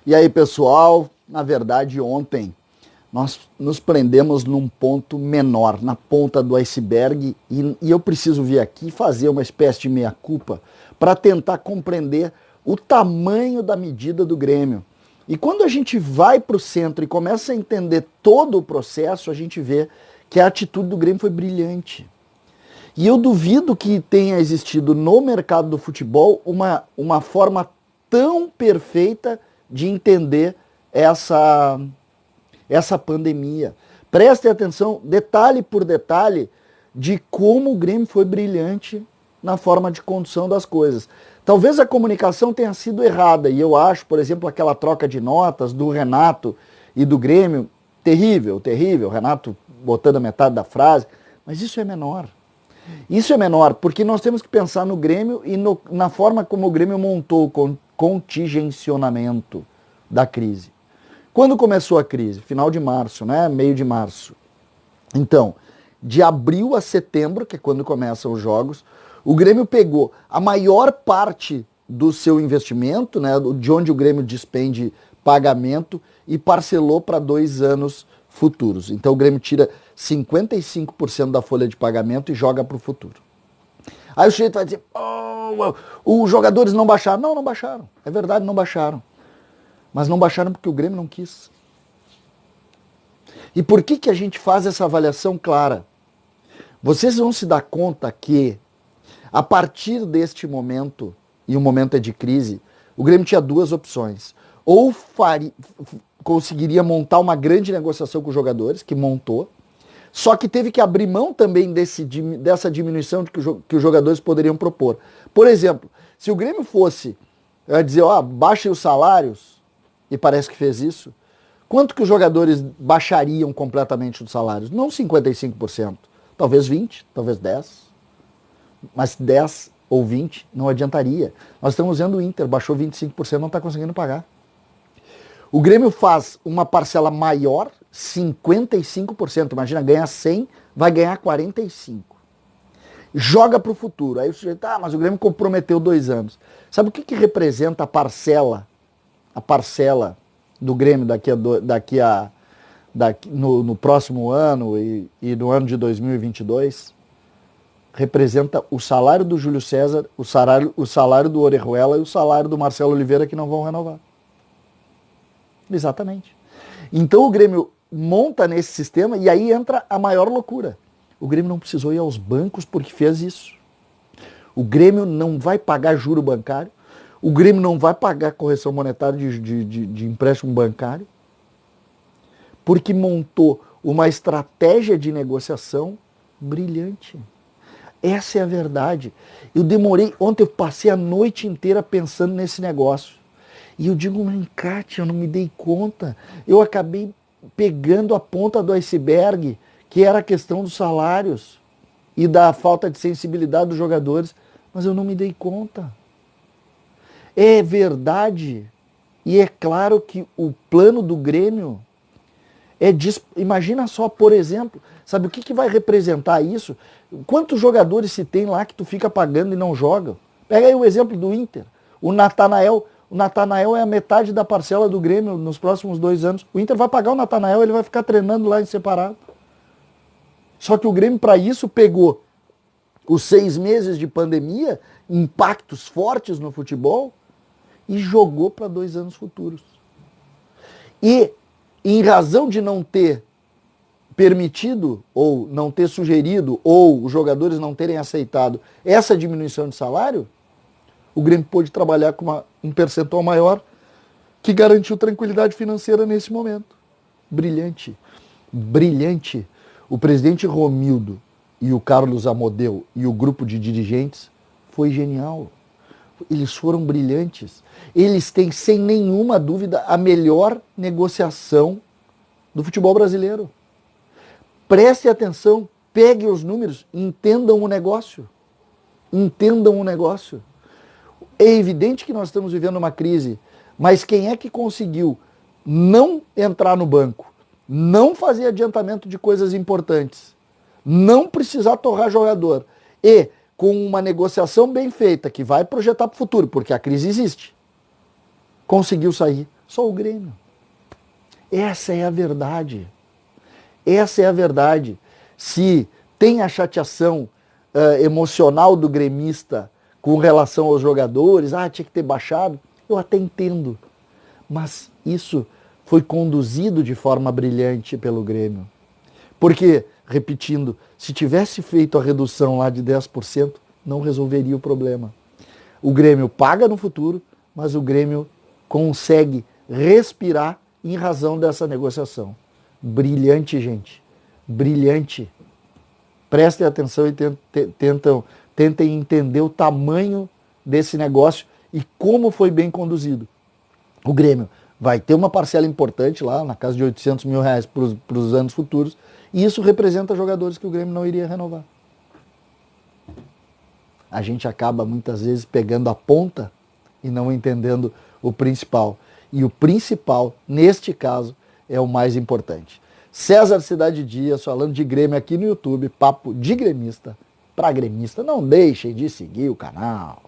E aí, pessoal, na verdade ontem nós nos prendemos num ponto menor, na ponta do iceberg, e eu preciso vir aqui fazer uma espécie de meia-culpa para tentar compreender o tamanho da medida do Grêmio. E quando a gente vai para o centro e começa a entender todo o processo, a gente vê que a atitude do Grêmio foi brilhante. E eu duvido que tenha existido no mercado do futebol uma forma tão perfeita de entender essa pandemia. Prestem atenção, detalhe por detalhe, de como o Grêmio foi brilhante na forma de condução das coisas. Talvez a comunicação tenha sido errada, e eu acho, por exemplo, aquela troca de notas do Renato e do Grêmio, terrível, terrível, o Renato botando a metade da frase, mas isso é menor. Isso é menor, porque nós temos que pensar no Grêmio e na forma como o Grêmio montou o contingencionamento da crise. Quando começou a crise? Final de março, né? Meio de março. Então, de abril a setembro, que é quando começam os jogos, o Grêmio pegou a maior parte do seu investimento, né, de onde o Grêmio despende pagamento, e parcelou para 2 anos futuros. Então o Grêmio tira 55% da folha de pagamento e joga para o futuro. Aí o sujeito vai dizer, os jogadores não baixaram. Não, não baixaram. É verdade, não baixaram. Mas não baixaram porque o Grêmio não quis. E por que a gente faz essa avaliação clara? Vocês vão se dar conta que, a partir deste momento, e o momento é de crise, o Grêmio tinha 2 opções. Ou conseguiria montar uma grande negociação com os jogadores, que montou, só que teve que abrir mão também dessa diminuição que os jogadores poderiam propor. Por exemplo, se o Grêmio fosse dizer, baixem os salários, e parece que fez isso, quanto que os jogadores baixariam completamente os salários? Não 55%, talvez 20%, talvez 10%, mas 10% ou 20% não adiantaria. Nós estamos vendo o Inter, baixou 25%, não está conseguindo pagar. O Grêmio faz uma parcela maior, 55%, imagina, ganha 100, vai ganhar 45%. Joga para o futuro. Aí o sujeito, mas o Grêmio comprometeu 2 anos. Sabe o que representa a parcela do Grêmio no próximo ano e no ano de 2022? Representa o salário do Júlio César, o salário do Orejuela e o salário do Marcelo Oliveira, que não vão renovar. Exatamente. Então o Grêmio monta nesse sistema e aí entra a maior loucura. O Grêmio não precisou ir aos bancos porque fez isso. O Grêmio não vai pagar juro bancário. O Grêmio não vai pagar correção monetária de empréstimo bancário. Porque montou uma estratégia de negociação brilhante. Essa é a verdade. Ontem eu passei a noite inteira pensando nesse negócio. E eu digo, Cátia, eu não me dei conta. Eu acabei pegando a ponta do iceberg, que era a questão dos salários e da falta de sensibilidade dos jogadores, mas eu não me dei conta. É verdade. E é claro que o plano do Grêmio imagina só, por exemplo, sabe o que vai representar isso? Quantos jogadores se tem lá que tu fica pagando e não joga? Pega aí o exemplo do Inter. O Natanael é a metade da parcela do Grêmio nos próximos 2 anos. O Inter vai pagar o Natanael, ele vai ficar treinando lá em separado. Só que o Grêmio, para isso, pegou os 6 meses de pandemia, impactos fortes no futebol, e jogou para 2 anos futuros. E, em razão de não ter permitido, ou não ter sugerido, ou os jogadores não terem aceitado essa diminuição de salário, o Grêmio pôde trabalhar com um percentual maior que garantiu tranquilidade financeira nesse momento. Brilhante. Brilhante. O presidente Romildo e o Carlos Amodeu e o grupo de dirigentes foi genial. Eles foram brilhantes. Eles têm, sem nenhuma dúvida, a melhor negociação do futebol brasileiro. Preste atenção, peguem os números, entendam o negócio. Entendam o negócio. É evidente que nós estamos vivendo uma crise, mas quem é que conseguiu não entrar no banco, não fazer adiantamento de coisas importantes, não precisar torrar jogador e com uma negociação bem feita, que vai projetar para o futuro, porque a crise existe, conseguiu sair Só o Grêmio. Essa é a verdade. Essa é a verdade. Se tem a chateação emocional do gremista com relação aos jogadores, tinha que ter baixado, eu até entendo. Mas isso foi conduzido de forma brilhante pelo Grêmio. Porque, repetindo, se tivesse feito a redução lá de 10%, não resolveria o problema. O Grêmio paga no futuro, mas o Grêmio consegue respirar em razão dessa negociação. Brilhante, gente. Brilhante. Prestem atenção e tentem entender o tamanho desse negócio e como foi bem conduzido. O Grêmio vai ter uma parcela importante lá, na casa de 800 mil reais para os anos futuros, e isso representa jogadores que o Grêmio não iria renovar. A gente acaba muitas vezes pegando a ponta e não entendendo o principal. E o principal, neste caso, é o mais importante. César Cidade Dias, falando de Grêmio aqui no YouTube, papo de gremista para gremista. Não deixem de seguir o canal.